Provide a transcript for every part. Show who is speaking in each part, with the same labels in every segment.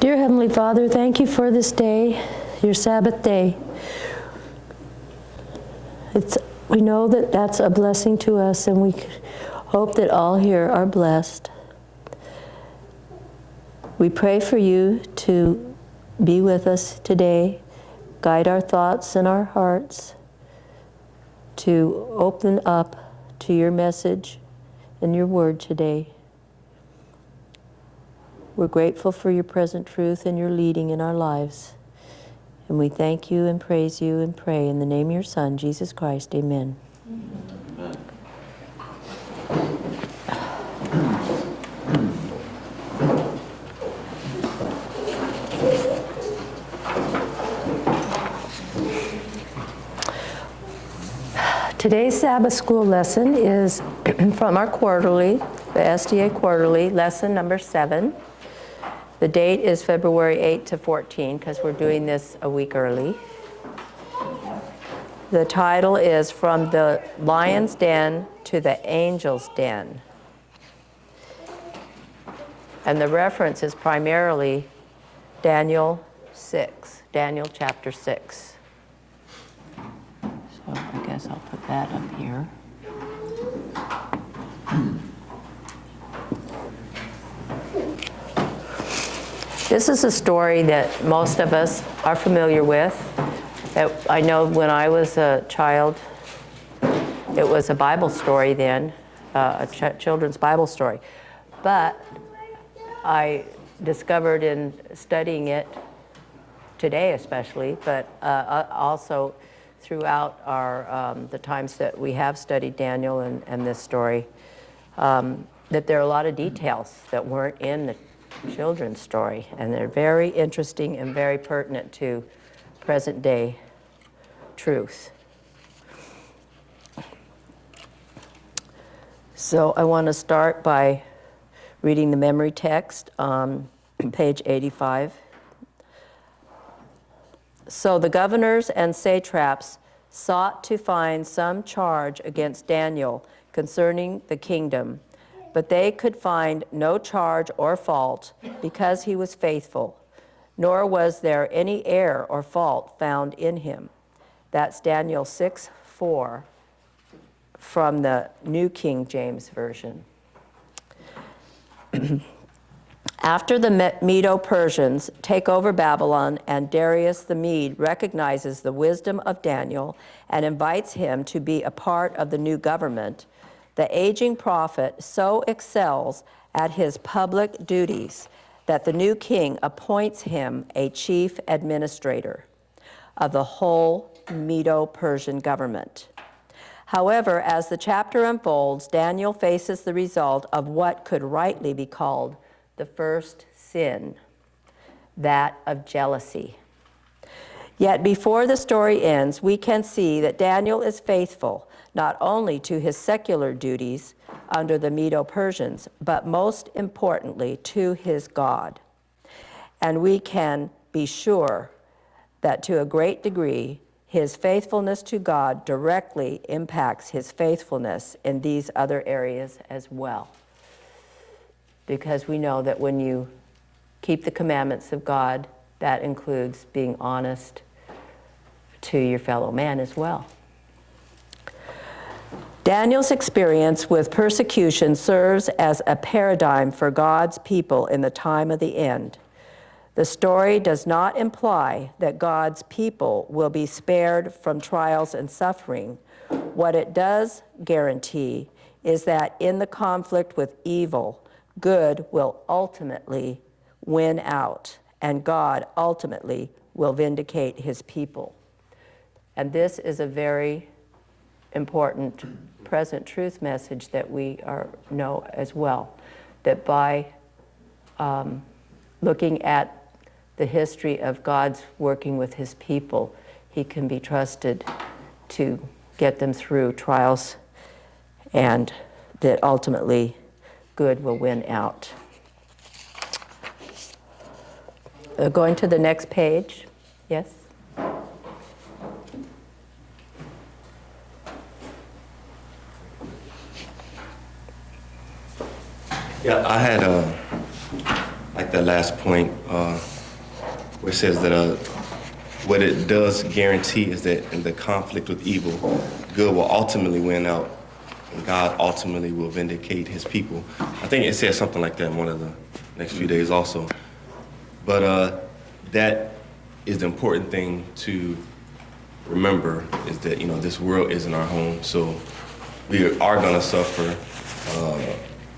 Speaker 1: Dear Heavenly Father, thank you for this day, your Sabbath day. We know that that's a blessing to us, and we hope that all here are blessed. We pray for you to be with us today, guide our thoughts and our hearts, to open up to your message and your word today. We're grateful for your present truth and your leading in our lives. And we thank you and praise you and pray in the name of your Son, Jesus Christ. Amen. Amen. Today's Sabbath school lesson is from our quarterly, the SDA quarterly, lesson number 7. The date is February 8 to 14 because we're doing this a week early. The title is From the Lion's Den to the Angel's Den. And the reference is primarily Daniel chapter 6. So I guess I'll put that up here. This is a story that most of us are familiar with. I know when I was a child, it was a Bible story then, a children's Bible story. But I discovered in studying it today especially, but also throughout the times that we have studied Daniel and this story, that there are a lot of details that weren't in the children's story, and they're very interesting and very pertinent to present day truth. So I want to start by reading the memory text on page 85. So the governors and satraps sought to find some charge against Daniel concerning the kingdom, but they could find no charge or fault because he was faithful, nor was there any error or fault found in him. That's Daniel 6:4 from the New King James Version. After the Medo-Persians take over Babylon and Darius the Mede recognizes the wisdom of Daniel and invites him to be a part of the new government, the aging prophet so excels at his public duties that the new king appoints him a chief administrator of the whole Medo-Persian government. However, as the chapter unfolds, Daniel faces the result of what could rightly be called the first sin, that of jealousy. Yet before the story ends, we can see that Daniel is faithful not only to his secular duties under the Medo-Persians, but most importantly to his God. And we can be sure that to a great degree, his faithfulness to God directly impacts his faithfulness in these other areas as well. Because we know that when you keep the commandments of God, that includes being honest to your fellow man as well. Daniel's experience with persecution serves as a paradigm for God's people in the time of the end. The story does not imply that God's people will be spared from trials and suffering. What it does guarantee is that in the conflict with evil, good will ultimately win out, and God ultimately will vindicate his people. And this is a very important present truth message that we know as well, that by looking at the history of God's working with his people, he can be trusted to get them through trials, and that ultimately good will win out. Going to the next page. Yes?
Speaker 2: Yeah, I had like the last point where it says that what it does guarantee is that in the conflict with evil, good will ultimately win out, and God ultimately will vindicate his people. I think it says something like that in one of the next few days also. But that is the important thing to remember, is that, this world isn't our home, so we are going to suffer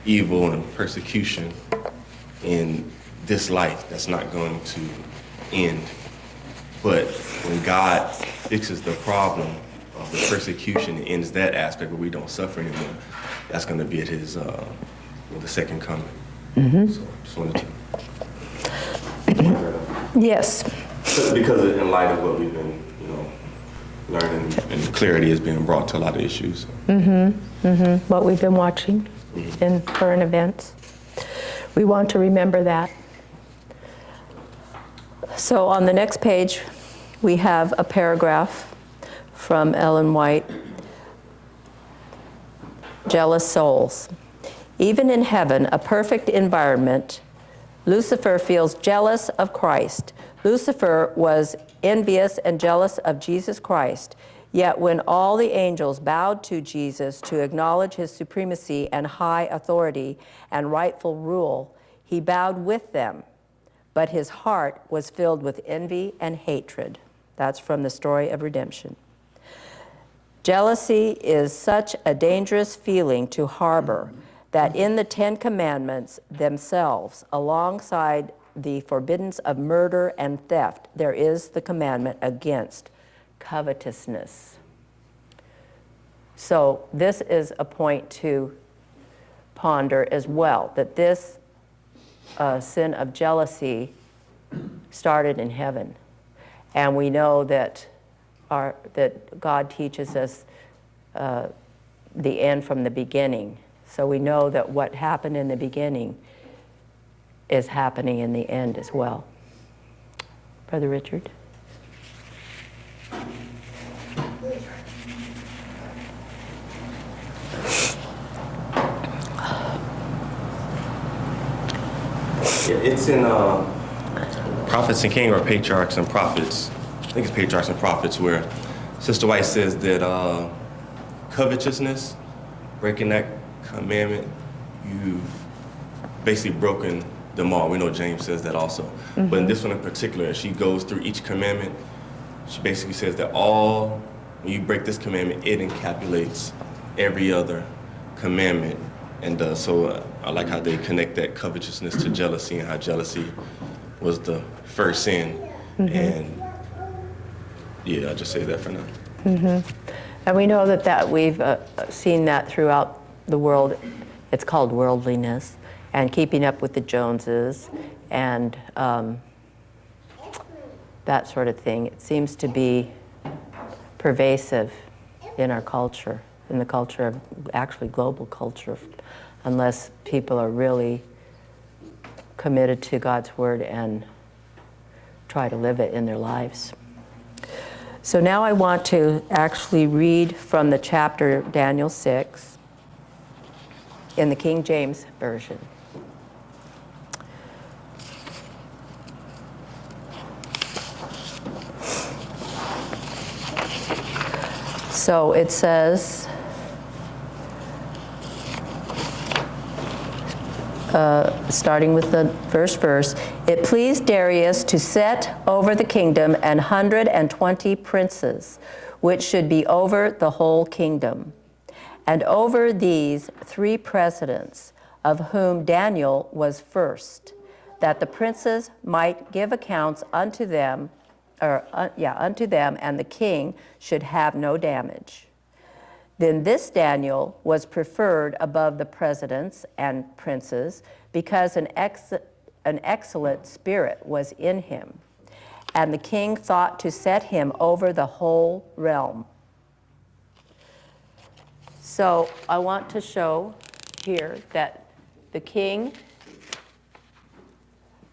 Speaker 2: evil and persecution in this life. That's not going to end. But when God fixes the problem of the persecution and ends that aspect where we don't suffer anymore, that's going to be at his the second coming. Mm-hmm. So just wanted to.
Speaker 1: Yes.
Speaker 2: Because in light of what we've been, learning, and clarity is being brought to a lot of issues.
Speaker 1: Mm-hmm. Mm-hmm. What we've been watching in current events. We want to remember that. So on the next page, we have a paragraph from Ellen White. Jealous souls. Even in heaven, a perfect environment, Lucifer feels jealous of Christ. Lucifer was envious and jealous of Jesus Christ. Yet when all the angels bowed to Jesus to acknowledge his supremacy and high authority and rightful rule, he bowed with them. But his heart was filled with envy and hatred. That's from the story of redemption. Jealousy is such a dangerous feeling to harbor that in the Ten Commandments themselves, alongside the forbiddance of murder and theft, there is the commandment against covetousness. So this is a point to ponder as well, that this sin of jealousy started in heaven. And we know that God teaches us the end from the beginning. So we know that what happened in the beginning is happening in the end as well. Brother Richard?
Speaker 2: It's in Prophets and Kings, or Patriarchs and Prophets. I think it's Patriarchs and Prophets, where Sister White says that covetousness, breaking that commandment, you've basically broken them all. We know James says that also. Mm-hmm. But in this one in particular, she goes through each commandment. She basically says that when you break this commandment, it encapsulates every other commandment. And so I like how they connect that covetousness to jealousy, and how jealousy was the first sin. Mm-hmm. And yeah, I'll just say that for now.
Speaker 1: Mm-hmm. And we know that we've seen that throughout the world. It's called worldliness, and keeping up with the Joneses, and that sort of thing. It seems to be pervasive in our culture, in the culture of, actually global culture, unless people are really committed to God's word and try to live it in their lives. So now I want to actually read from the chapter Daniel 6 in the King James Version. So it says, starting with the first verse, it pleased Darius to set over the kingdom 120 princes, which should be over the whole kingdom, and over these 3 presidents, of whom Daniel was first, that the princes might give accounts unto them, and the king should have no damage. Then this Daniel was preferred above the presidents and princes, because an excellent spirit was in him, and the king thought to set him over the whole realm. So I want to show here that the king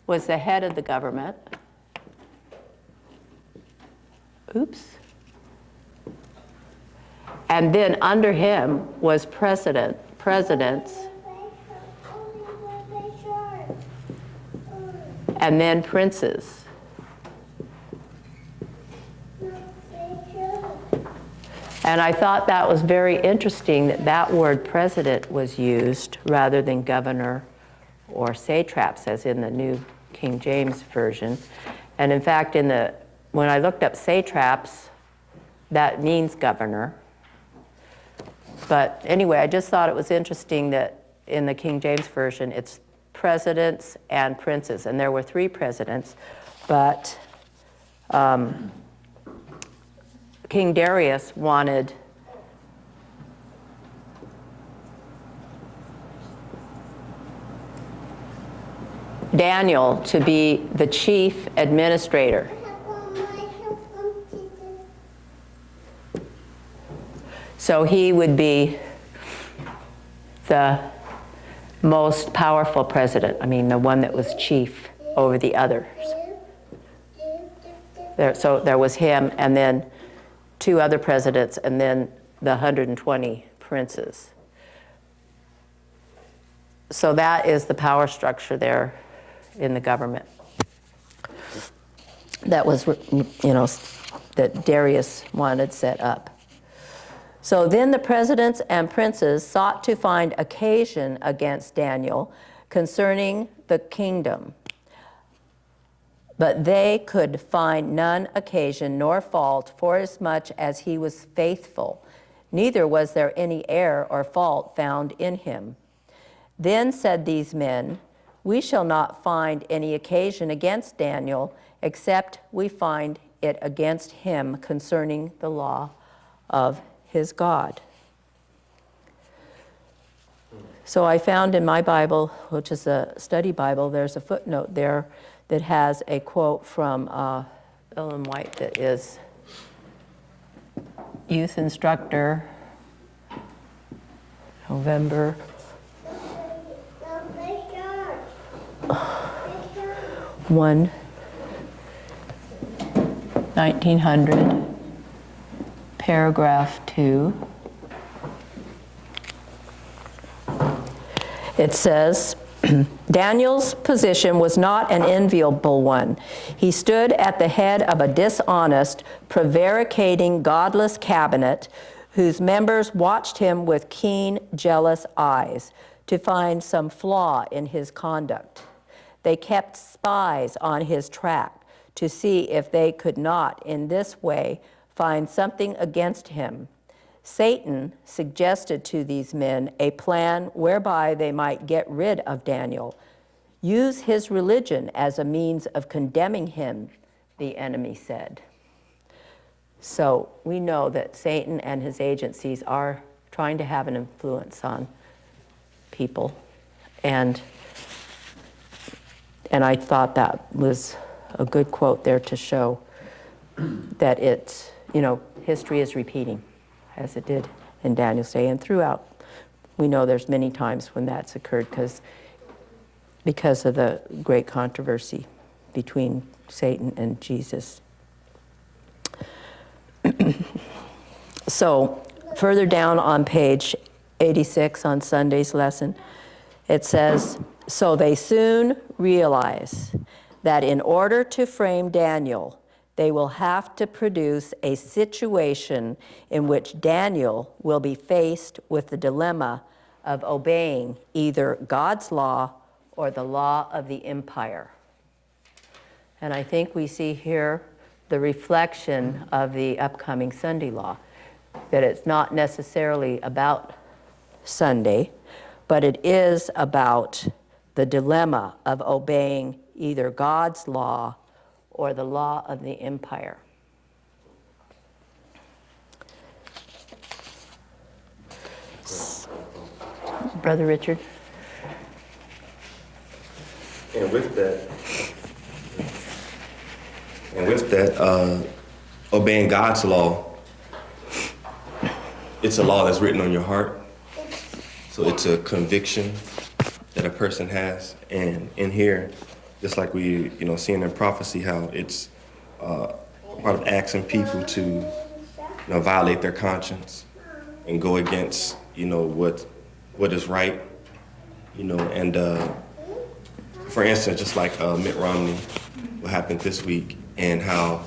Speaker 1: was the head of the government. Oops. And then under him was presidents, and then princes. And I thought that was very interesting that that word president was used rather than governor or satraps, as in the New King James Version. And in fact, when I looked up satraps, that means governor. But anyway, I just thought it was interesting that in the King James Version, it's presidents and princes. And there were 3 presidents, but King Darius wanted Daniel to be the chief administrator. So he would be the most powerful president. I mean, the one that was chief over the others. So there was him, and then 2 other presidents, and then the 120 princes. So that is the power structure there in the government. That was, that Darius wanted set up. So then the presidents and princes sought to find occasion against Daniel concerning the kingdom. But they could find none occasion nor fault, forasmuch as he was faithful. Neither was there any error or fault found in him. Then said these men, we shall not find any occasion against Daniel, except we find it against him concerning the law of his God. So I found in my Bible, which is a study Bible, there's a footnote there that has a quote from Ellen White, that is youth instructor, November 1, 1900, paragraph 2. It says, Daniel's position was not an enviable one. He stood at the head of a dishonest, prevaricating, godless cabinet whose members watched him with keen, jealous eyes to find some flaw in his conduct. They kept spies on his track to see if they could not, in this way, find something against him. Satan suggested to these men a plan whereby they might get rid of Daniel, use his religion as a means of condemning him, the enemy said. So we know that Satan and his agencies are trying to have an influence on people. And I thought that was a good quote there to show that it's, history is repeating, as it did in Daniel's day, and throughout. We know there's many times when that's occurred because of the great controversy between Satan and Jesus. So further down on page 86 on Sunday's lesson, it says, so they soon realize that in order to frame Daniel, they will have to produce a situation in which Daniel will be faced with the dilemma of obeying either God's law or the law of the empire. And I think we see here the reflection of the upcoming Sunday law, that it's not necessarily about Sunday, but it is about the dilemma of obeying either God's law or the law of the empire. Brother Richard?
Speaker 2: And with that, obeying God's law, it's a law that's written on your heart. So it's a conviction that a person has. And in here, just like we, seeing in prophecy, how it's part of asking people to, violate their conscience and go against, what is right, and for instance, just like Mitt Romney, what happened this week, and how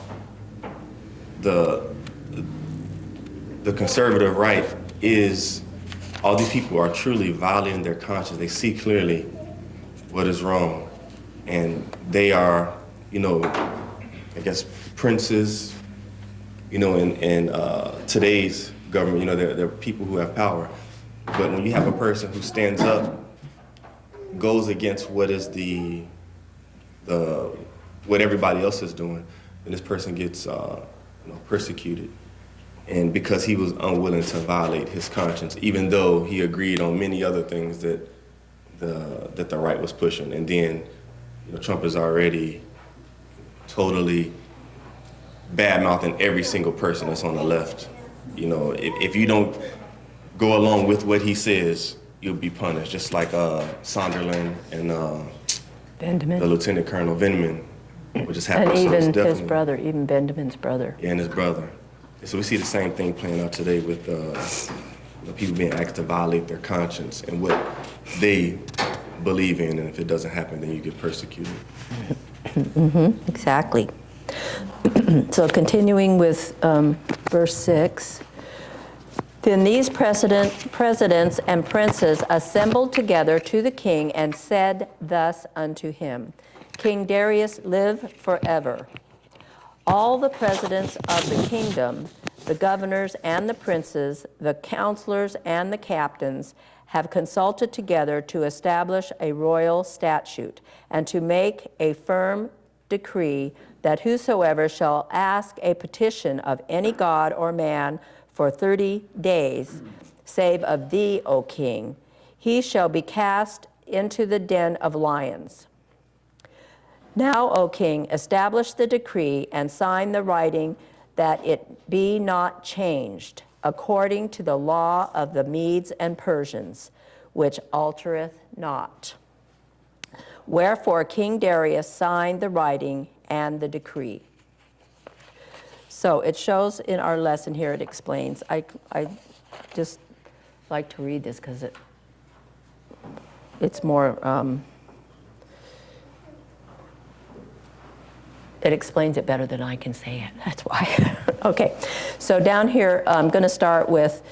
Speaker 2: the conservative right is all these people are truly violating their conscience. They see clearly what is wrong. And they are, I guess, princes, in today's government, they're people who have power. But when you have a person who stands up, goes against what is what everybody else is doing, then this person gets persecuted. And because he was unwilling to violate his conscience, even though he agreed on many other things that the right was pushing. And then Trump is already totally bad-mouthing every single person that's on the left. If you don't go along with what he says, you'll be punished, just like Sonderland and the Lieutenant Colonel Vindman, which just happened.
Speaker 1: And even his brother, even Benjamin's brother.
Speaker 2: Yeah, and his brother. And so we see the same thing playing out today with people being asked to violate their conscience and what they believe in, and if it doesn't happen, then you get persecuted.
Speaker 1: Exactly. So continuing with verse 6, then these presidents and princes assembled together to the king and said thus unto him, King Darius, live forever. All the presidents of the kingdom, the governors and the princes, the counselors and the captains, have consulted together to establish a royal statute and to make a firm decree that whosoever shall ask a petition of any god or man for 30 days, save of thee, O king, he shall be cast into the den of lions. Now, O king, establish the decree and sign the writing that it be not changed, according to the law of the Medes and Persians, which altereth not. Wherefore King Darius signed the writing and the decree. So it shows in our lesson here, it explains. I just like to read this because it's more, it explains it better than I can say it. That's why. Okay, so down here, I'm going to start with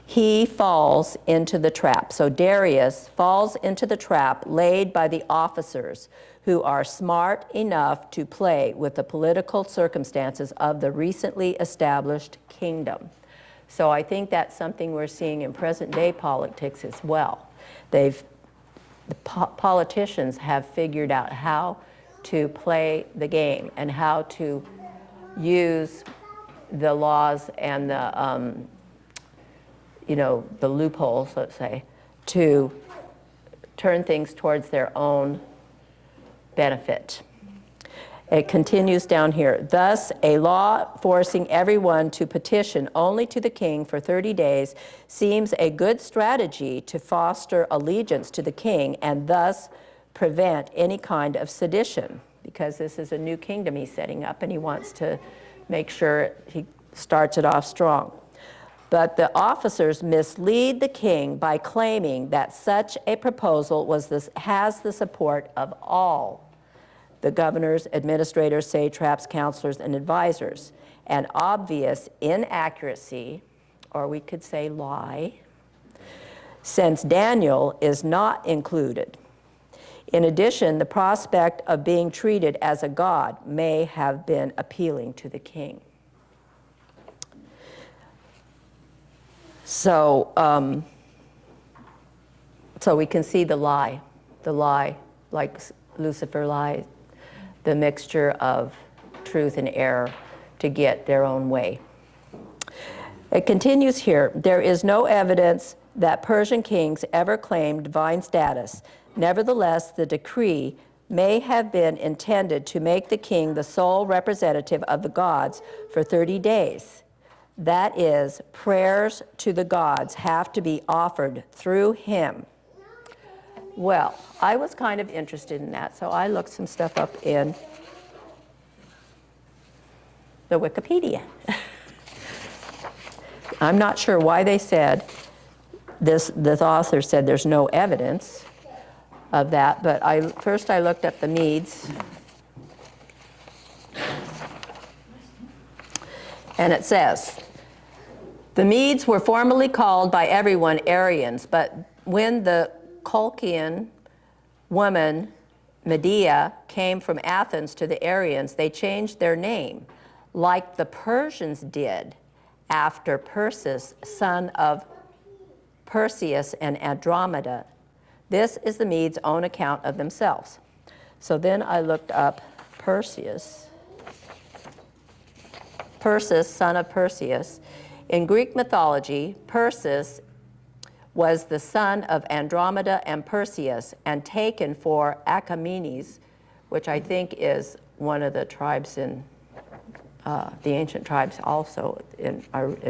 Speaker 1: he falls into the trap. So Darius falls into the trap laid by the officers who are smart enough to play with the political circumstances of the recently established kingdom. So I think that's something we're seeing in present day politics as well. The politicians have figured out how to play the game and how to use the laws and the loopholes, let's say, to turn things towards their own benefit. It continues down here. Thus, a law forcing everyone to petition only to the king for 30 days seems a good strategy to foster allegiance to the king and thus prevent any kind of sedition, because this is a new kingdom he's setting up and he wants to make sure he starts it off strong. But the officers mislead the king by claiming that such a proposal has the support of all the governors, administrators, satraps, counselors, and advisors. An obvious inaccuracy, or we could say lie, since Daniel is not included. In addition, the prospect of being treated as a god may have been appealing to the king. So we can see the lie, like Lucifer lied, the mixture of truth and error to get their own way. It continues here, there is no evidence that Persian kings ever claimed divine status. Nevertheless, the decree may have been intended to make the king the sole representative of the gods for 30 days. That is, prayers to the gods have to be offered through him. Well, I was kind of interested in that, so I looked some stuff up in the Wikipedia. I'm not sure why they said this. The author said there's no evidence of that, but first I looked up the Medes, and it says, The Medes were formerly called by everyone Aryans, but when the Colchian woman Medea came from Athens to the Aryans, they changed their name, like the Persians did after Persis, son of Perseus and Andromeda. This is the Medes' own account of themselves. So then I looked up Perseus, son of Perseus. In Greek mythology, Perseus was the son of Andromeda and Perseus and taken for Achaemenes, which I think is one of the tribes in the ancient tribes also in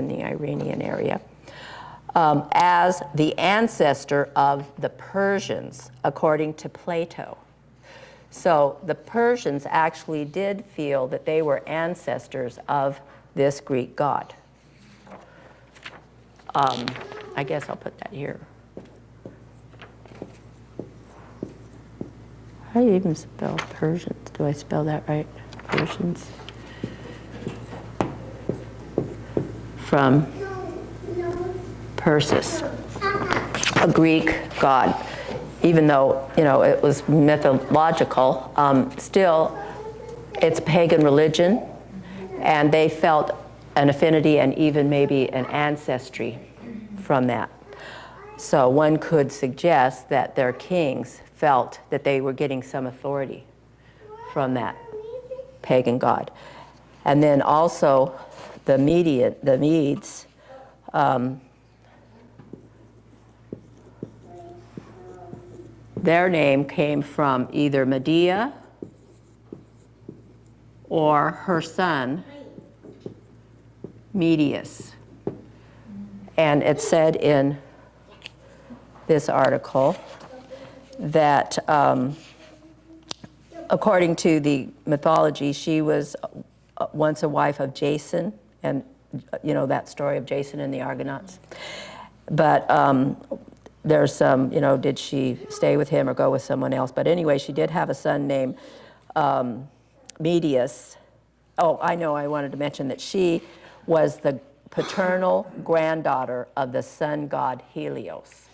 Speaker 1: the Iranian area, as the ancestor of the Persians, according to Plato. So the Persians actually did feel that they were ancestors of this Greek god. I guess I'll put that here. How do you even spell Persians? Do I spell that right? Persians? From Persis, a Greek god. Even though, it was mythological, still it's pagan religion, and they felt an affinity and even maybe an ancestry from that. So one could suggest that their kings felt that they were getting some authority from that pagan god. And then also the Medes, their name came from either Medea or her son, Medius. And it said in this article that according to the mythology, she was once a wife of Jason, and that story of Jason and the Argonauts. But there's some, did she stay with him or go with someone else? But anyway, she did have a son named Medius. Oh, I know, I wanted to mention that she was the paternal granddaughter of the sun god Helios.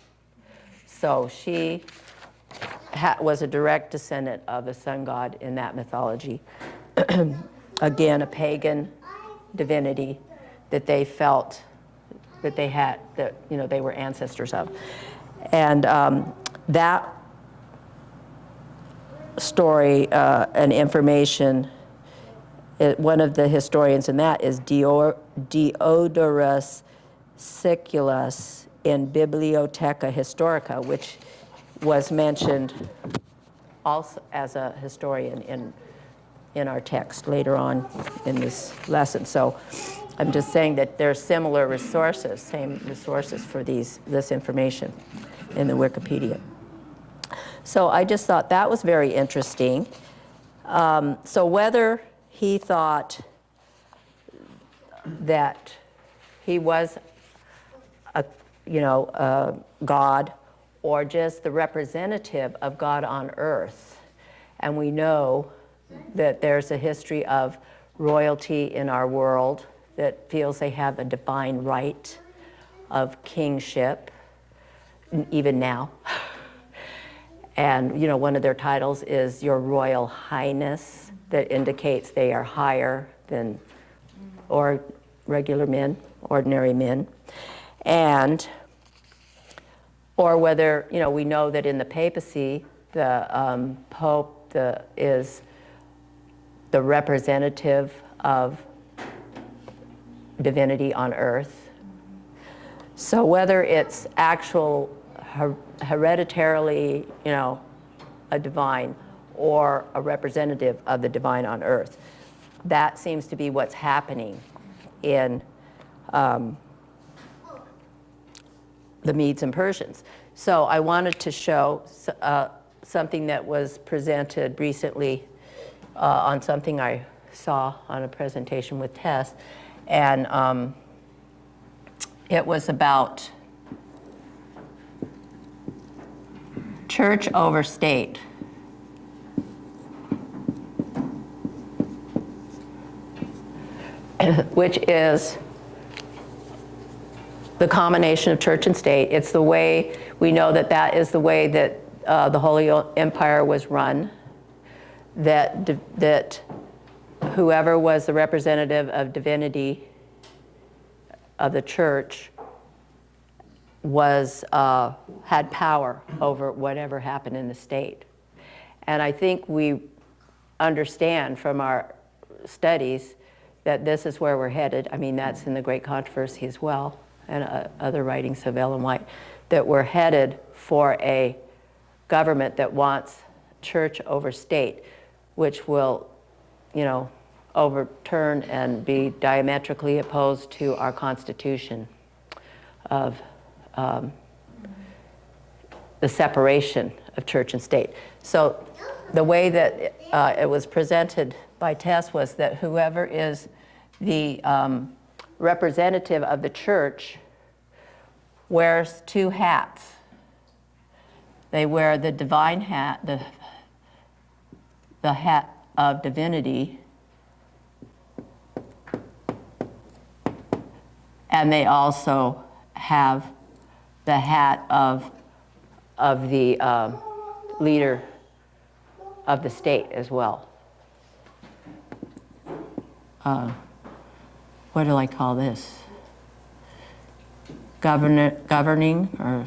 Speaker 1: So she was a direct descendant of the sun god in that mythology. Again, a pagan divinity that they felt that they had, that they were ancestors of. And that story and information, one of the historians in that is Diodorus Siculus in Bibliotheca Historica, which was mentioned also as a historian in our text later on in this lesson. So I'm just saying that there's similar resources, same resources for this information in the Wikipedia. So I just thought that was very interesting. So whether he thought that he was a God or just the representative of God on earth, and we know that there's a history of royalty in our world that feels they have a divine right of kingship, even now. And one of their titles is Your Royal Highness, that indicates they are higher than regular men, ordinary men. And or whether we know that in the papacy the Pope is the representative of divinity on earth. So whether it's actual hereditarily, a divine or a representative of the divine on earth, that seems to be what's happening in the Medes and Persians. So I wanted to show something that was presented recently on something I saw on a presentation with Tess, and it was about church over state. Which is the combination of church and state. It's the way, we know that that is the way that the Holy Empire was run, that whoever was the representative of divinity of the church was had power over whatever happened in the state. And I think we understand from our studies that this is where we're headed. I mean, that's in the Great Controversy as well, and other writings of Ellen White, that we're headed for a government that wants church over state, which will, you know, overturn and be diametrically opposed to our Constitution of the separation of church and state. So the way that it was presented by Tess was that whoever is the representative of the church wears two hats. They wear the divine hat, the hat of divinity, and they also have the hat of the leader of the state as well. What do I call this? Governing or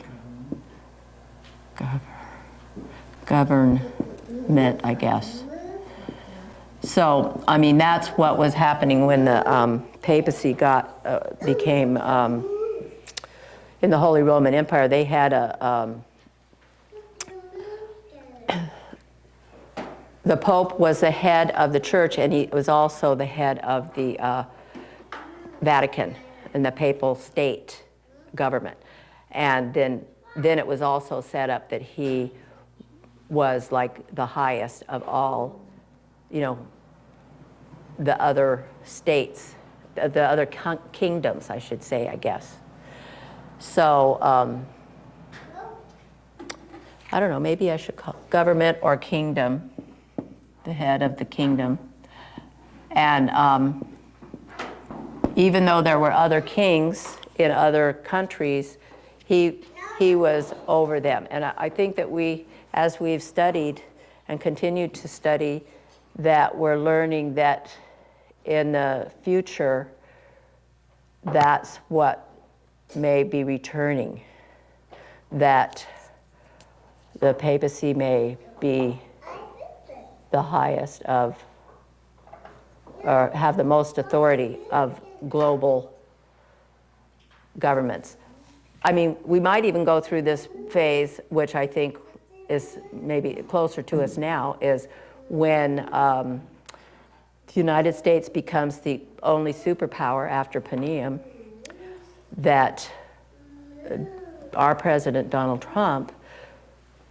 Speaker 1: government, I guess. So, I mean, that's what was happening when the papacy became in the Holy Roman Empire. They had the Pope was the head of the church, and he was also the head of the Vatican and the papal state government. And then it was also set up that he was like the highest of all, you know, the other states, the other kingdoms, I should say, I guess. So, I don't know, maybe I should call government or kingdom, the head of the kingdom. And even though there were other kings in other countries, he was over them. And I think that we, as we've studied and continue to study, that we're learning that in the future, that's what may be returning, that the papacy may be the highest of, or have the most authority of global governments. I mean, we might even go through this phase, which I think is maybe closer to us now, is when the United States becomes the only superpower after Panem, that our president, Donald Trump,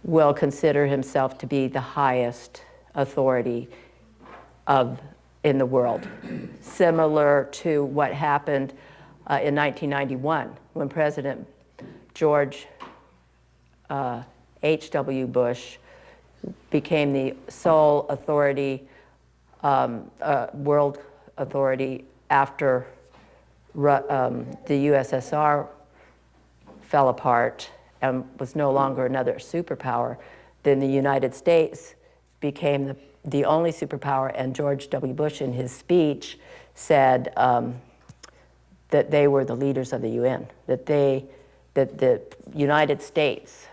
Speaker 1: will consider himself to be the highest authority in the world, similar to what happened in 1991 when President George H.W. Bush became the sole authority, world authority after the USSR fell apart and was no longer another superpower. Then the United States became the only superpower, and George W. Bush in his speech said that they were the leaders of the UN, that the United States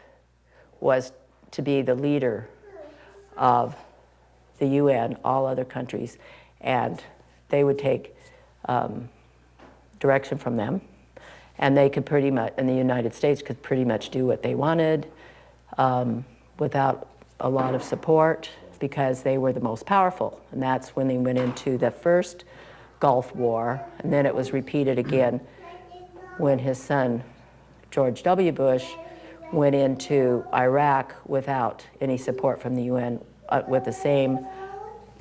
Speaker 1: was to be the leader of the UN, all other countries, and they would take direction from them, and they could pretty much, and the United States could pretty much do what they wanted without a lot of support, because they were the most powerful. And that's when they went into the first Gulf War, and then it was repeated again when his son, George W. Bush, went into Iraq without any support from the UN, with the same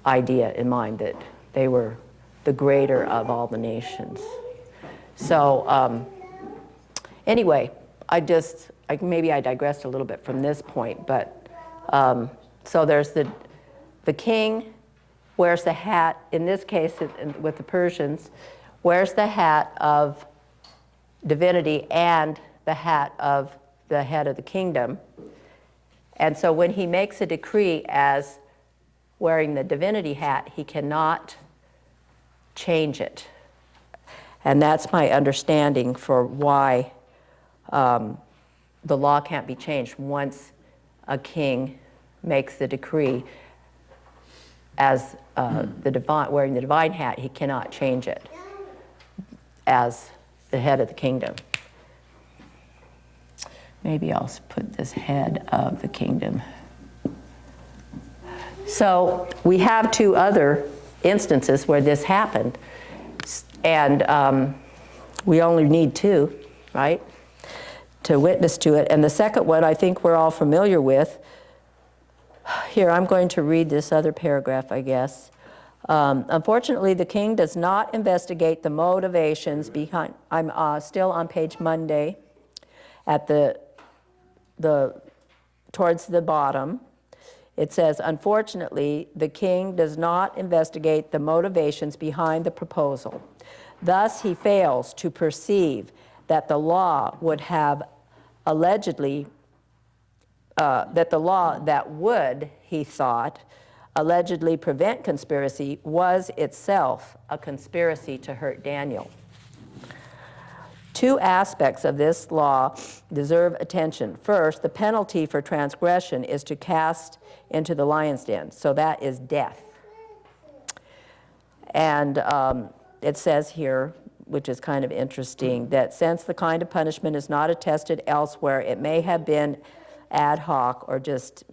Speaker 1: idea in mind, that they were the greater of all the nations. So anyway, maybe I digressed a little bit from this point, but so there's the king wears the hat, in this case with the Persians, wears the hat of divinity and the hat of the head of the kingdom. And so when he makes a decree as wearing the divinity hat, he cannot change it. And that's my understanding for why the law can't be changed. Once a king makes the decree as wearing the divine hat, he cannot change it as the head of the kingdom. Maybe I'll put this head of the kingdom. So we have two other instances where this happened, and we only need two, right, to witness to it. And the second one I think we're all familiar with. Here, I'm going to read this other paragraph, I guess. Unfortunately, the king does not investigate the motivations behind. I'm still on page Monday at towards the bottom. It says, unfortunately, the king does not investigate the motivations behind the proposal. Thus, he fails to perceive that the law would have allegedly, that the law that would, he thought, allegedly prevent conspiracy was itself a conspiracy to hurt Daniel. Two aspects of this law deserve attention. First, the penalty for transgression is to cast into the lion's den, so that is death. And it says here, which is kind of interesting, that since the kind of punishment is not attested elsewhere, it may have been ad hoc or just,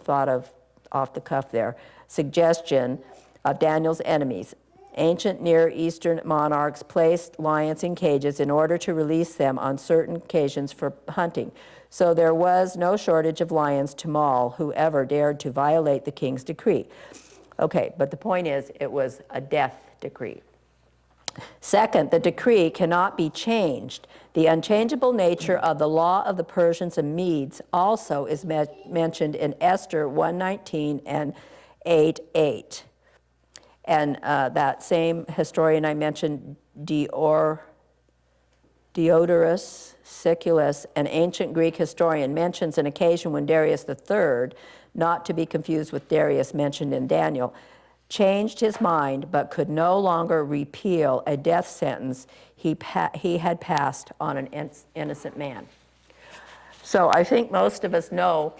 Speaker 1: thought of off the cuff there, suggestion of Daniel's enemies. Ancient Near Eastern monarchs placed lions in cages in order to release them on certain occasions for hunting. So there was no shortage of lions to maul whoever dared to violate the king's decree. Okay, but the point is, it was a death decree. Second, the decree cannot be changed. The unchangeable nature of the law of the Persians and Medes also is mentioned in Esther 1:19 and 8:8. And that same historian I mentioned, Diodorus Siculus, an ancient Greek historian, mentions an occasion when Darius III, not to be confused with Darius mentioned in Daniel, changed his mind but could no longer repeal a death sentence he had passed on an innocent man. So I think most of us know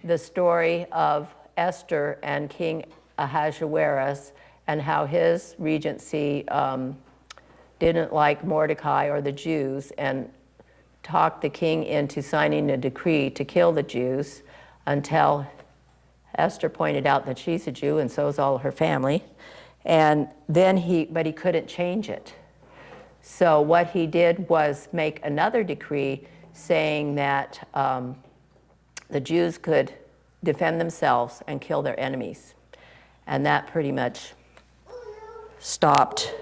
Speaker 1: the story of Esther and King Ahasuerus and how his regency didn't like Mordecai or the Jews and talked the king into signing a decree to kill the Jews until Esther pointed out that she's a Jew and so is all her family. And then but he couldn't change it. So what he did was make another decree saying that the Jews could defend themselves and kill their enemies. And that pretty much stopped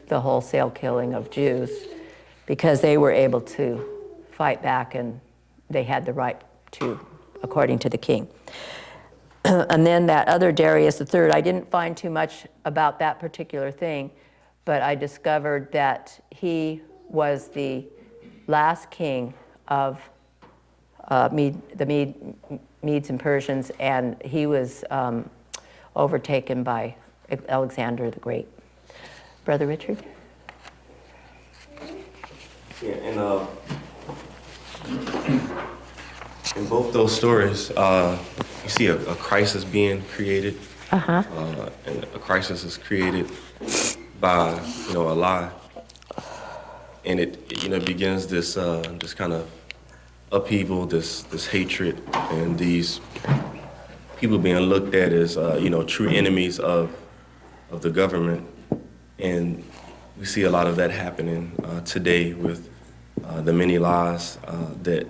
Speaker 1: the wholesale killing of Jews because they were able to fight back and they had the right to, according to the king. And then that other Darius III, I didn't find too much about that particular thing, but I discovered that he was the last king of the Medes and Persians, and he was overtaken by Alexander the Great. Brother Richard?
Speaker 2: Yeah, and in both those stories, you see a crisis being created, and a crisis is created by a lie, and it begins this kind of upheaval, this hatred, and these people being looked at as true enemies of the government, and we see a lot of that happening today with the many lies that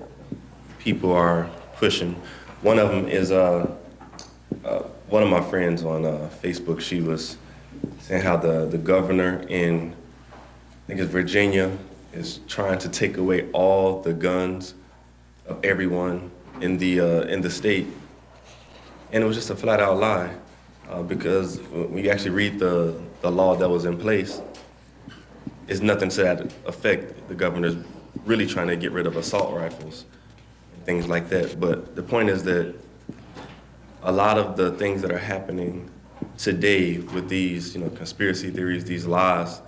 Speaker 2: people are pushing. One of them is one of my friends on Facebook. She was saying how the governor in, I think it's Virginia, is trying to take away all the guns of everyone in the state, and it was just a flat-out lie, because when you actually read the law that was in place, it's nothing to that effect. The governor's really trying to get rid of assault rifles and things like that. But the point is that a lot of the things that are happening today with these, conspiracy theories, these lies,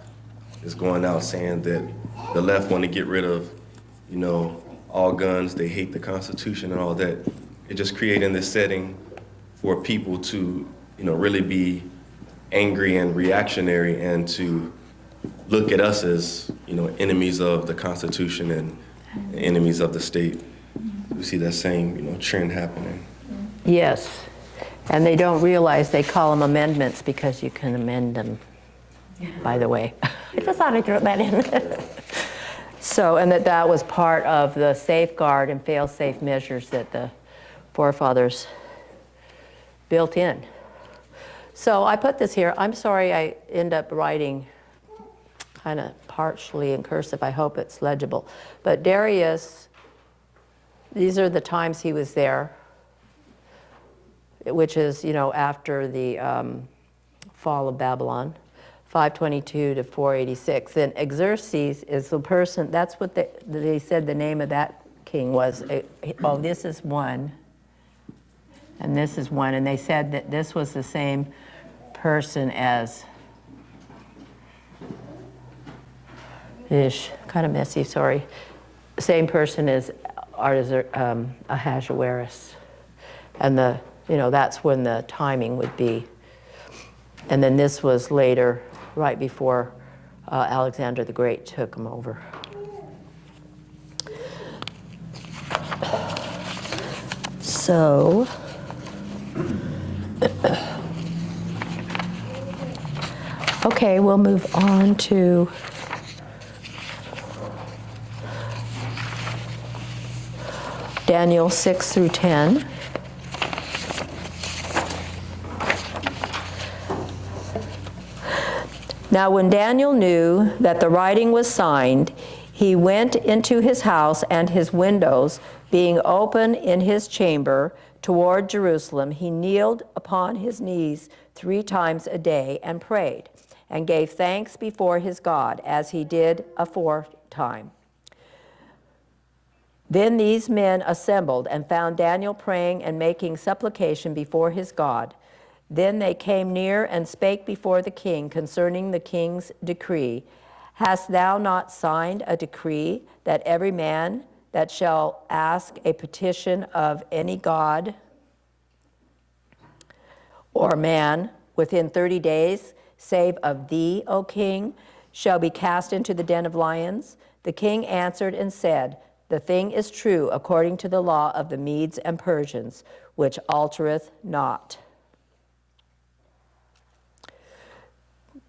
Speaker 2: is going out saying that the left want to get rid of, all guns, they hate the Constitution and all that. It's just creating this setting for people to, really be angry and reactionary and to look at us as, enemies of the Constitution and enemies of the state. We see that same, trend happening.
Speaker 1: Yes, and they don't realize they call them amendments because you can amend them, by the way. I just thought I'd throw that in. So, and that was part of the safeguard and fail-safe measures that the forefathers built in. So I put this here. I'm sorry I end up writing kind of partially in cursive. I hope it's legible. But Darius, these are the times he was there, which is, after the fall of Babylon, 522 to 486. Then Xerxes is the person, that's what they said the name of that king was. Oh, this is one, and this is one. And they said that this was the same person as, kind of messy, sorry. Same person as Ahasuerus. And that's when the timing would be. And then this was later, right before Alexander the Great took him over. So, okay, we'll move on to Daniel 6 through 10. Now when Daniel knew that the writing was signed, he went into his house, and his windows being open in his chamber toward Jerusalem, he kneeled upon his knees 3 times a day and prayed, and gave thanks before his God, as he did aforetime. Then these men assembled and found Daniel praying and making supplication before his God. Then they came near and spake before the king concerning the king's decree. Hast thou not signed a decree that every man that shall ask a petition of any god or man within 30 days, save of thee, O king, shall be cast into the den of lions? The king answered and said, The thing is true according to the law of the Medes and Persians, which altereth not.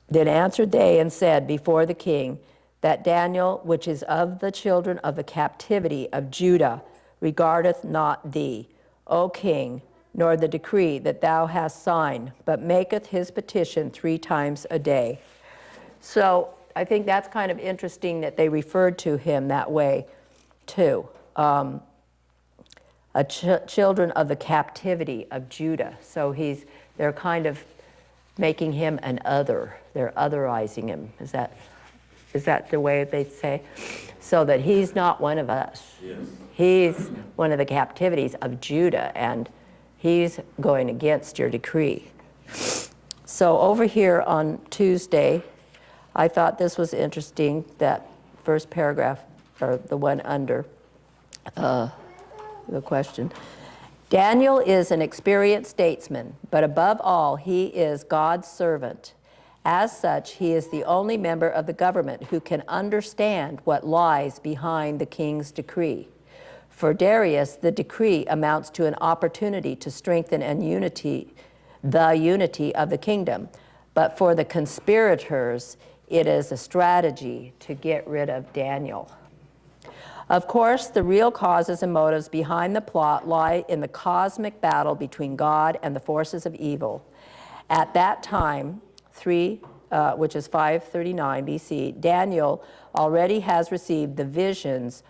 Speaker 1: Then answered they and said before the king, that Daniel, which is of the children of the captivity of Judah, regardeth not thee, O king, nor the decree that thou hast signed, but maketh his petition 3 times a day. So I think that's kind of interesting that they referred to him that way too. Children of the captivity of Judah. So they're kind of making him an other. They're otherizing him. Is that the way they say? So that he's not one of us. Yes. He's one of the captivities of Judah, and he's going against your decree. So over here on Tuesday, I thought this was interesting, that first paragraph, or the one under the question. Daniel is an experienced statesman, but above all, he is God's servant. As such, he is the only member of the government who can understand what lies behind the king's decree. For Darius, the decree amounts to an opportunity to strengthen the unity of the kingdom. But for the conspirators, it is a strategy to get rid of Daniel. Of course, the real causes and motives behind the plot lie in the cosmic battle between God and the forces of evil. At that time, which is 539 BC, Daniel already has received the visions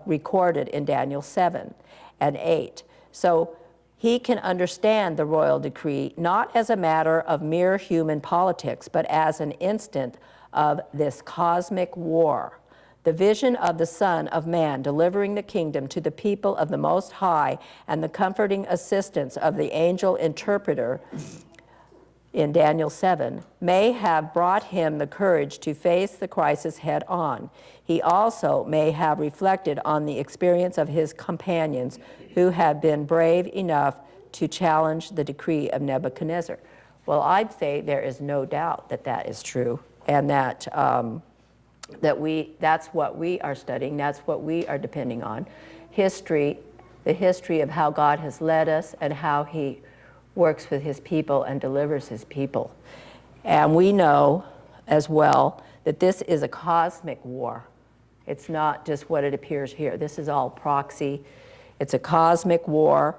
Speaker 1: recorded in Daniel 7 and 8. So he can understand the royal decree not as a matter of mere human politics, but as an instant of this cosmic war. The vision of the Son of Man delivering the kingdom to the people of the Most High and the comforting assistance of the angel interpreter in Daniel 7 may have brought him the courage to face the crisis head on. He also may have reflected on the experience of his companions who have been brave enough to challenge the decree of Nebuchadnezzar. Well, I'd say there is no doubt that that is true, and that that's what we are studying, that's what we are depending on. History, the history of how God has led us and how he works with his people and delivers his people. And we know as well that this is a cosmic war. It's not just what it appears here. This is all proxy. It's a cosmic war.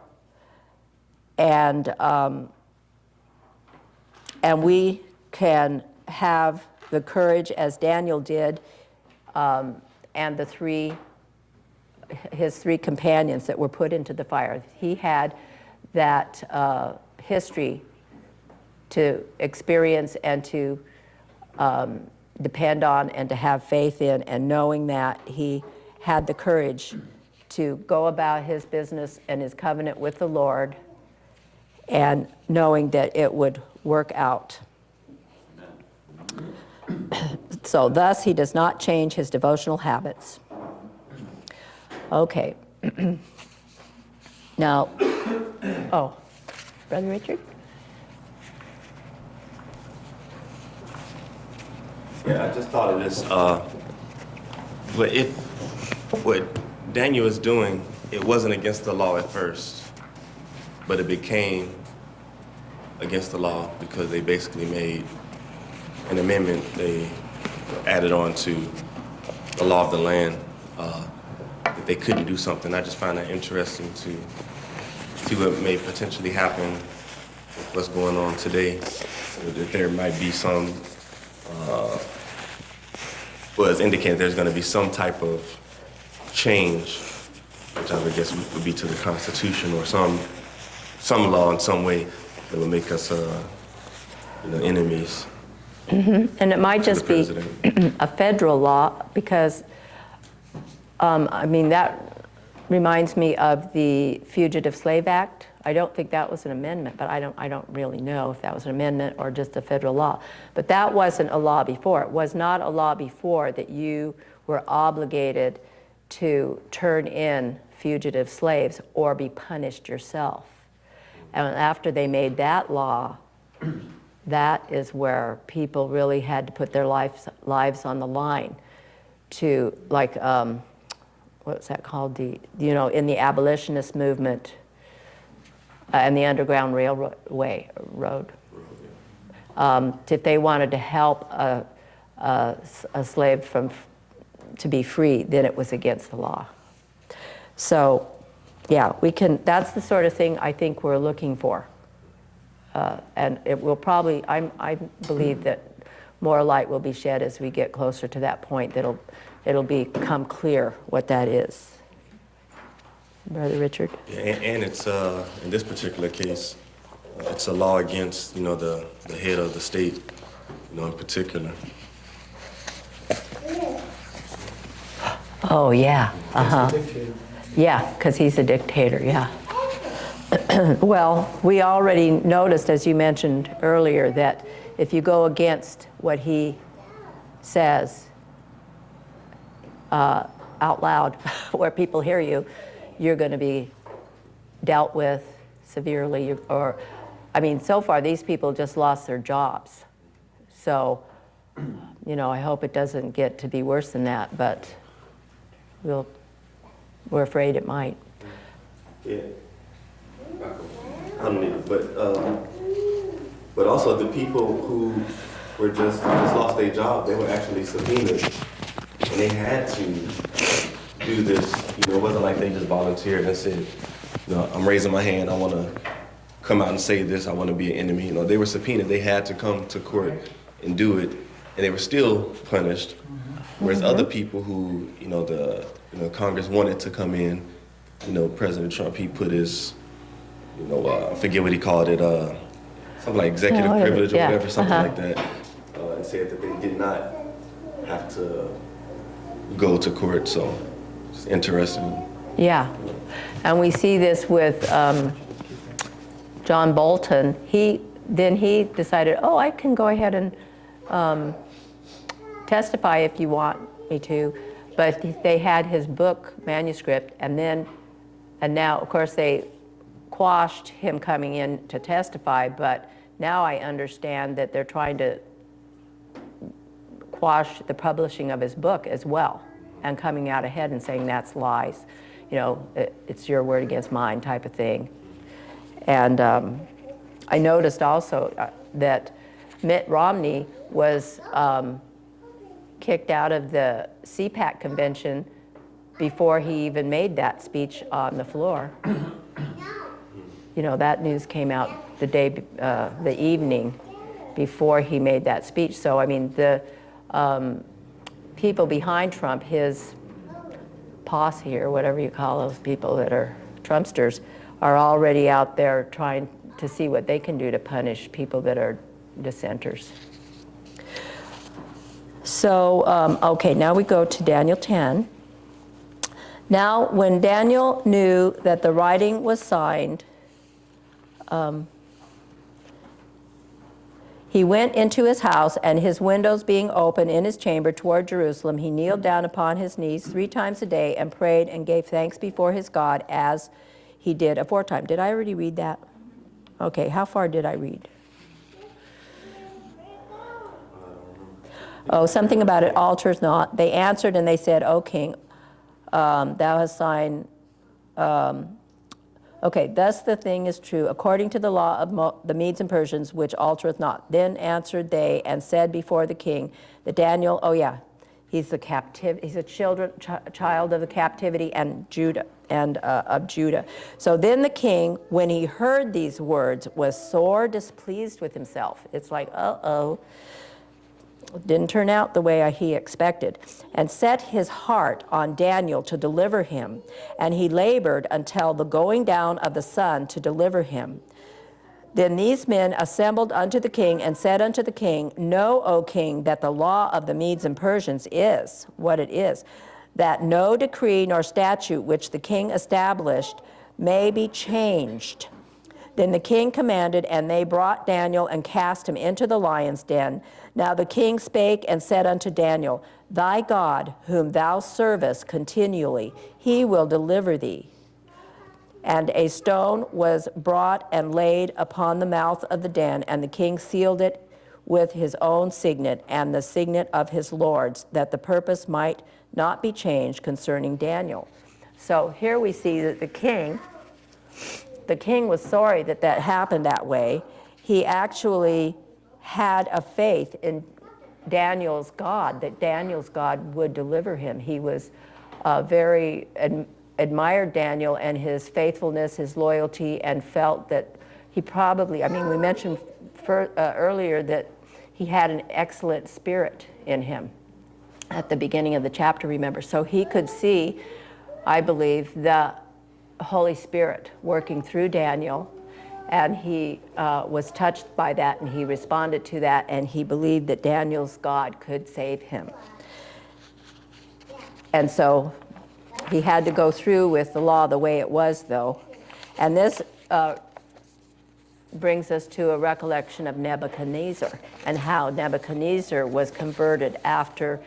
Speaker 1: And we can have the courage, as Daniel did, and his three companions that were put into the fire. He had that history to experience and to depend on and to have faith in, and knowing that he had the courage to go about his business and his covenant with the Lord, and knowing that it would work out. So thus he does not change his devotional habits. Okay. Now, oh, Brother Richard?
Speaker 2: Yeah, I just thought of this. What Daniel is doing, it wasn't against the law at first, but it became against the law because they basically made an amendment. They added on to the law of the land that they couldn't do something. I just find that interesting to see what may potentially happen with what's going on today. That there might be some, well, it's indicated there's going to be some type of change, which I would guess would be to the Constitution or some law in some way that would make us, enemies.
Speaker 1: Mm-hmm. And it might just be a federal law because, that reminds me of the Fugitive Slave Act. I don't think that was an amendment, but I don't really know if that was an amendment or just a federal law. But that wasn't a law before. It was not a law before that you were obligated to turn in fugitive slaves or be punished yourself. And after they made that law, that is where people really had to put their lives on the line to, like, what's that called? In the abolitionist movement and the Underground Railroad. If they wanted to help a slave to be free, then it was against the law. So, yeah, that's the sort of thing I think we're looking for. And it will probably, I believe that more light will be shed as we get closer to that point. It'll become clear what that is. Brother Richard?
Speaker 2: Yeah, and it's, in this particular case, it's a law against, the head of the state, in particular.
Speaker 1: Oh, yeah. Uh-huh. Yeah, because he's a dictator, yeah. Well, we already noticed, as you mentioned earlier, that if you go against what he says out loud, where people hear you, you're going to be dealt with severely. So far, these people just lost their jobs. So, I hope it doesn't get to be worse than that, but we're afraid it might.
Speaker 2: Yeah. I don't need it, but also the people who were just lost their job, they were actually subpoenaed, and they had to do this. It wasn't like they just volunteered and said, I'm raising my hand, I want to come out and say this, I want to be an enemy. They were subpoenaed, they had to come to court and do it, and they were still punished. Whereas other people who, Congress wanted to come in, President Trump, he put his, I forget what he called it, something like executive privilege or whatever, something like that, and said that they did not have to go to court. So it's interesting.
Speaker 1: Yeah, and we see this with John Bolton. Then he decided, oh, I can go ahead and testify if you want me to, but they had his book manuscript, and now, of course, they quashed him coming in to testify, but now I understand that they're trying to quash the publishing of his book as well, and coming out ahead and saying that's lies. You know, it's your word against mine type of thing. And I noticed also that Mitt Romney was kicked out of the CPAC convention before he even made that speech on the floor. You know, that news came out the evening before he made that speech. So, I mean, the people behind Trump, his posse or whatever you call those people that are Trumpsters, are already out there trying to see what they can do to punish people that are dissenters. So, okay, now we go to Daniel 10. Now, when Daniel knew that the writing was signed, he went into his house, and his windows being open in his chamber toward Jerusalem, he kneeled down upon his knees 3 times a day and prayed and gave thanks before his God as he did aforetime. Did I already read that? Okay, how far did I read? Oh, something about it alters not. They answered and they said, O king, thou hast signed. Okay, thus the thing is true, according to the law of the Medes and Persians, which altereth not. Then answered they and said before the king that Daniel, oh yeah, he's a child of the captivity and Judah and of Judah. So then the king, when he heard these words, was sore displeased with himself. It's like, uh-oh. Didn't turn out the way he expected, and set his heart on Daniel to deliver him, and he labored until the going down of the sun to deliver him. Then these men assembled unto the king and said unto the king, Know, O king, that the law of the Medes and Persians is what it is, that no decree nor statute which the king established may be changed. Then the king commanded, and they brought Daniel and cast him into the lion's den. Now the king spake and said unto Daniel, Thy God, whom thou servest continually, he will deliver thee. And a stone was brought and laid upon the mouth of the den, and the king sealed it with his own signet and the signet of his lords, that the purpose might not be changed concerning Daniel. So here we see that the king was sorry that that happened that way. He actually had a faith in Daniel's God, that Daniel's God would deliver him. He was very admired Daniel and his faithfulness, his loyalty, and felt that he probably, I mean, we mentioned earlier that he had an excellent spirit in him at the beginning of the chapter, remember. So he could see, I believe, the Holy Spirit working through Daniel, and he was touched by that, and he responded to that, and he believed that Daniel's God could save him. And so he had to go through with the law the way it was, though. And this brings us to a recollection of Nebuchadnezzar and how Nebuchadnezzar was converted after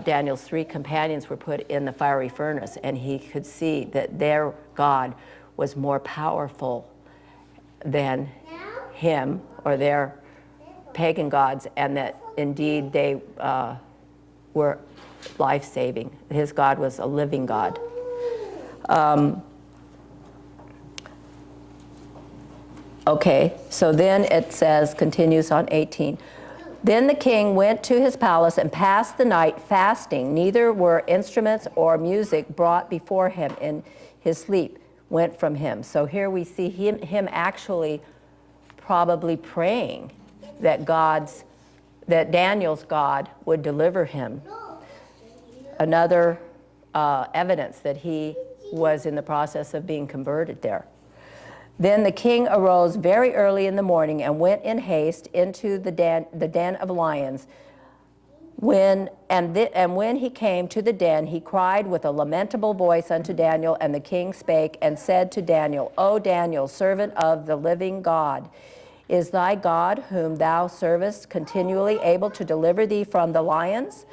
Speaker 1: Daniel's 3 companions were put in the fiery furnace, and he could see that their God was more powerful than him or their pagan gods, and that indeed they were life-saving. His God was a living God. Okay, so then it says, continues on 18. Then the king went to his palace and passed the night fasting. Neither were instruments or music brought before him, and his sleep went from him. So here we see him actually probably praying that Daniel's God would deliver him. Another evidence that he was in the process of being converted there. Then the king arose very early in the morning and went in haste into the den of lions. When he came to the den, he cried with a lamentable voice unto Daniel, and the king spake and said to Daniel, O Daniel, servant of the living God, is thy God, whom thou servest, continually able to deliver thee from the lions?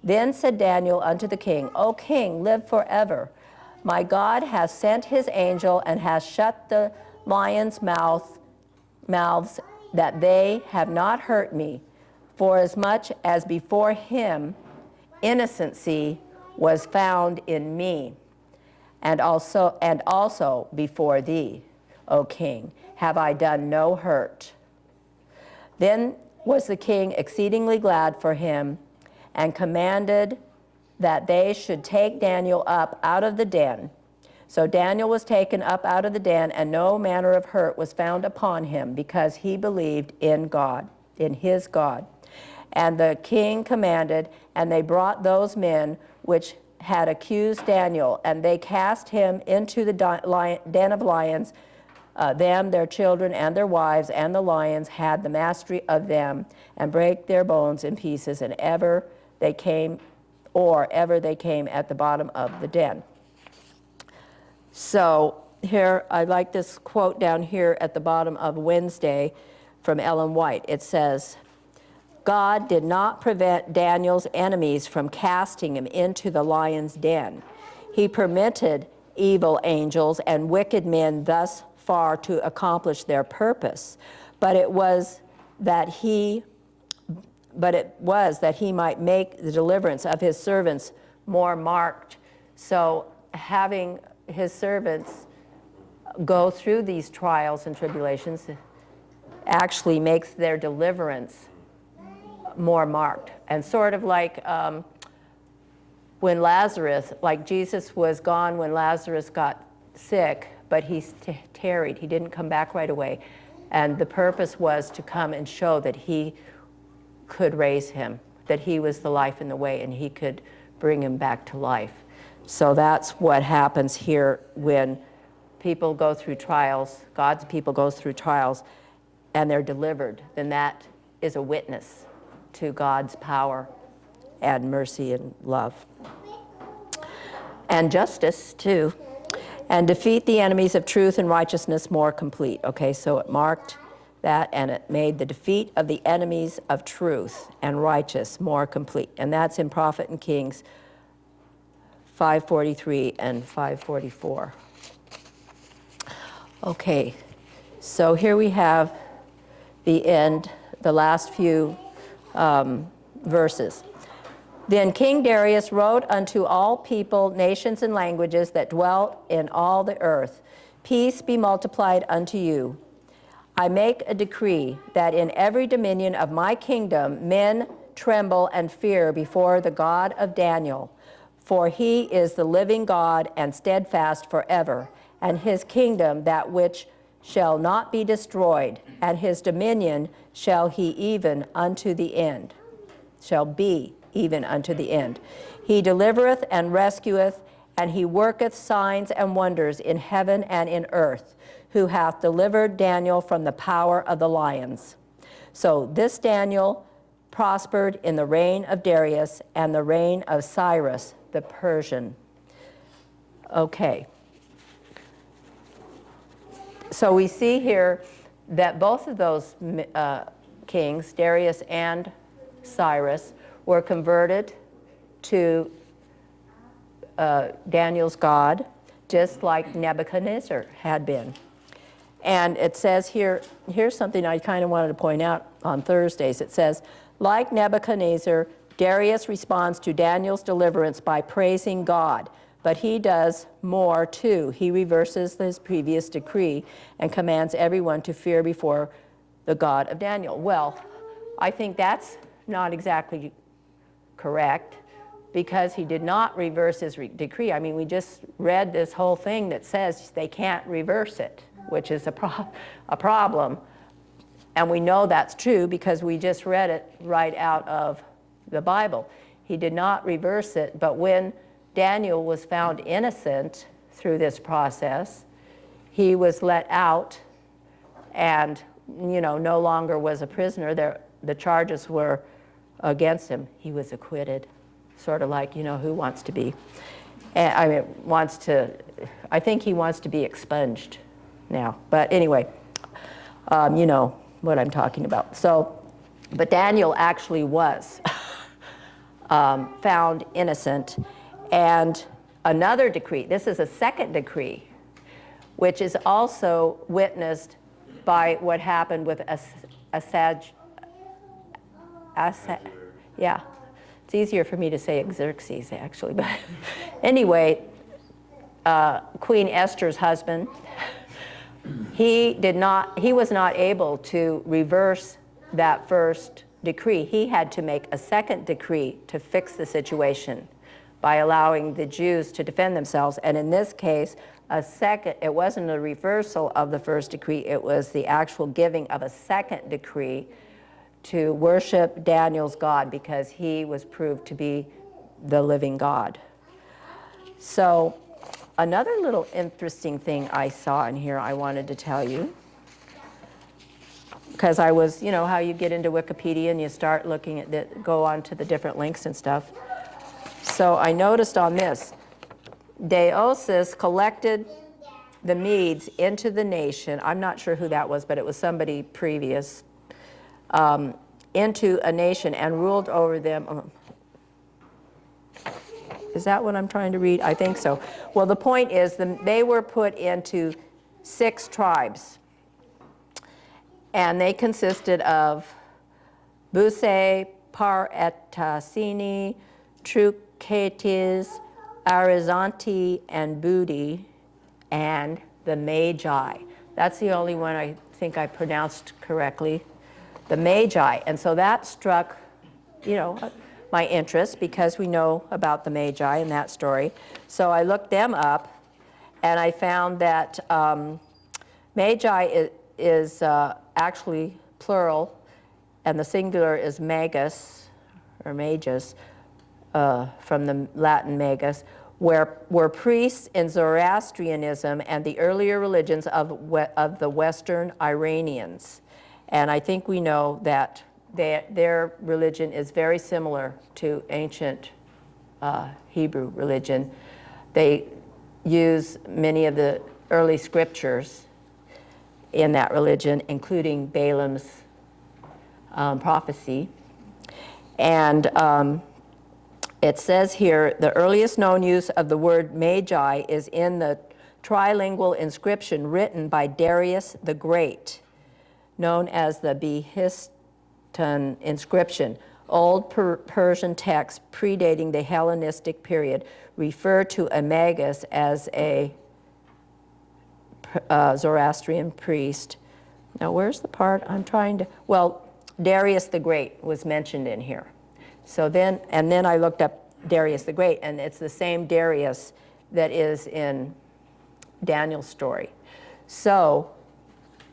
Speaker 1: Then said Daniel unto the king, O king, live forever. My God hath sent his angel, and hath shut the lions' mouths, that they have not hurt me, forasmuch as before him innocency was found in me, and also before thee, O king, have I done no hurt. Then was the king exceedingly glad for him, and commanded that they should take Daniel up out of the den. So Daniel was taken up out of the den, and no manner of hurt was found upon him, because he believed in God, in his God. And the king commanded, and they brought those men which had accused Daniel, and they cast him into the den of lions. Them, their children, and their wives, and the lions had the mastery of them, and brake their bones in pieces, and ever they came at the bottom of the den. So here, I like this quote down here at the bottom of Wednesday from Ellen White. It says, God did not prevent Daniel's enemies from casting him into the lion's den. He permitted evil angels and wicked men thus far to accomplish their purpose, but it was that he might make the deliverance of his servants more marked. So having his servants go through these trials and tribulations actually makes their deliverance more marked. And sort of like when Lazarus, like Jesus was gone when Lazarus got sick, but he tarried. He didn't come back right away. And the purpose was to come and show that he could raise him, that he was the life and the way, and he could bring him back to life. So that's what happens here when people go through trials, God's people goes through trials, and they're delivered. Then that is a witness to God's power and mercy and love. And justice, too. And defeat the enemies of truth and righteousness more complete. Okay, so it marked that, and it made the defeat of the enemies of truth and righteous more complete. And that's in Prophet and Kings 5:43 and 5:44. Okay, so here we have the end, the last few verses. Then King Darius wrote unto all people, nations, and languages that dwelt in all the earth, peace be multiplied unto you. I make a decree that in every dominion of my kingdom men tremble and fear before the God of Daniel, for he is the living God and steadfast forever, and his kingdom that which shall not be destroyed, and his dominion shall he even unto the end, shall be even unto the end. He delivereth and rescueth, and he worketh signs and wonders in heaven and in earth, who hath delivered Daniel from the power of the lions. So this Daniel prospered in the reign of Darius and the reign of Cyrus the Persian. Okay. So we see here that both of those kings, Darius and Cyrus, were converted to Daniel's God, just like Nebuchadnezzar had been. And it says here, here's something I kind of wanted to point out on Thursdays. It says, like Nebuchadnezzar, Darius responds to Daniel's deliverance by praising God, but he does more too. He reverses his previous decree and commands everyone to fear before the God of Daniel. Well, I think that's not exactly correct, because he did not reverse his decree. I mean, we just read this whole thing that says they can't reverse it, which is a problem. And we know that's true because we just read it right out of the Bible. He did not reverse it, but when Daniel was found innocent through this process, he was let out and, no longer was a prisoner. The charges were against him, he was acquitted. Sort of like, who wants to be, I think he wants to be expunged now. But anyway, you know what I'm talking about. So, but Daniel actually was found innocent. And another decree, this is a second decree, which is also witnessed by what happened with yeah. It's easier for me to say Xerxes, actually. But anyway, Queen Esther's husband, he was not able to reverse that first decree. He had to make a second decree to fix the situation by allowing the Jews to defend themselves. And in this case, it wasn't a reversal of the first decree, it was the actual giving of a second decree to worship Daniel's God, because he was proved to be the living God. So another little interesting thing I saw in here I wanted to tell you, because I was, how you get into Wikipedia and you start looking at go on to the different links and stuff. So I noticed on this, Deosis collected the Medes into the nation. I'm not sure who that was, but it was somebody previous. Into a nation and ruled over them. Is that what I'm trying to read? I think so. Well, the point is they were put into 6 tribes. And they consisted of Busai, Par-etasini, Trucates, Arizanti, and Budi, and the Magi. That's the only one I think I pronounced correctly. The Magi. And so that struck, my interest, because we know about the Magi in that story. So I looked them up, and I found that Magi is actually plural, and the singular is magus, or magus, from the Latin magus, were priests in Zoroastrianism and the earlier religions of the Western Iranians. And I think we know that their religion is very similar to ancient Hebrew religion. They use many of the early scriptures in that religion, including Balaam's prophecy. And it says here, the earliest known use of the word Magi is in the trilingual inscription written by Darius the Great, known as the Behistun inscription. Old Persian texts predating the Hellenistic period refer to a magus as a Zoroastrian priest. Now, where's the part I'm trying to, well, Darius the Great was mentioned in here. So then I looked up Darius the Great, and it's the same Darius that is in Daniel's story. So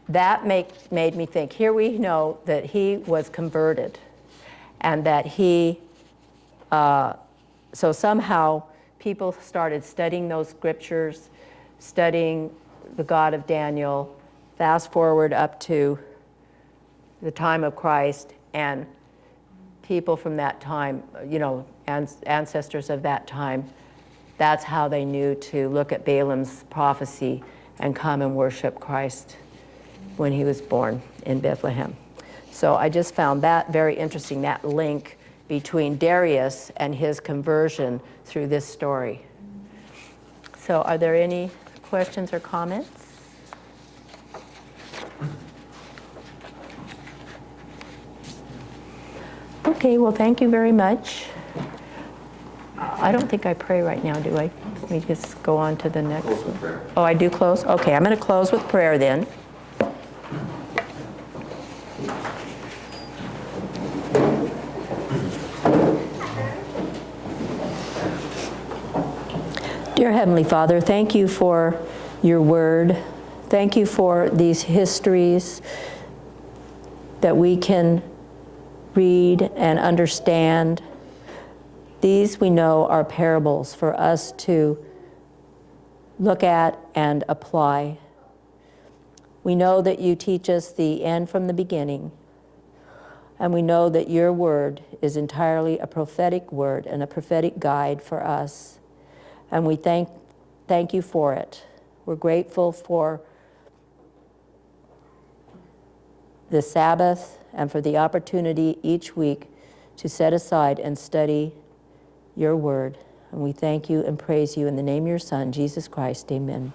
Speaker 1: that made me think, here we know that he was converted, and that so somehow people started studying those scriptures, studying the God of Daniel, fast forward up to the time of Christ, and people from that time, ancestors of that time, that's how they knew to look at Balaam's prophecy and come and worship Christ when he was born in Bethlehem. So I just found that very interesting, that link between Darius and his conversion through this story. So are there any questions or comments? Okay, well, thank you very much. I don't think I pray right now, do I? Let me just go on to the next one. Oh, I do close? Okay, I'm going to close with prayer then. Dear Heavenly Father, thank you for your word. Thank you for these histories that we can read and understand. These we know are parables for us to look at and apply. We know that you teach us the end from the beginning, And we know that your word is entirely a prophetic word and a prophetic guide for us. And we thank you for it. We're grateful for the Sabbath and for the opportunity each week to set aside and study your word. And we thank you and praise you in the name of your Son, Jesus Christ. Amen.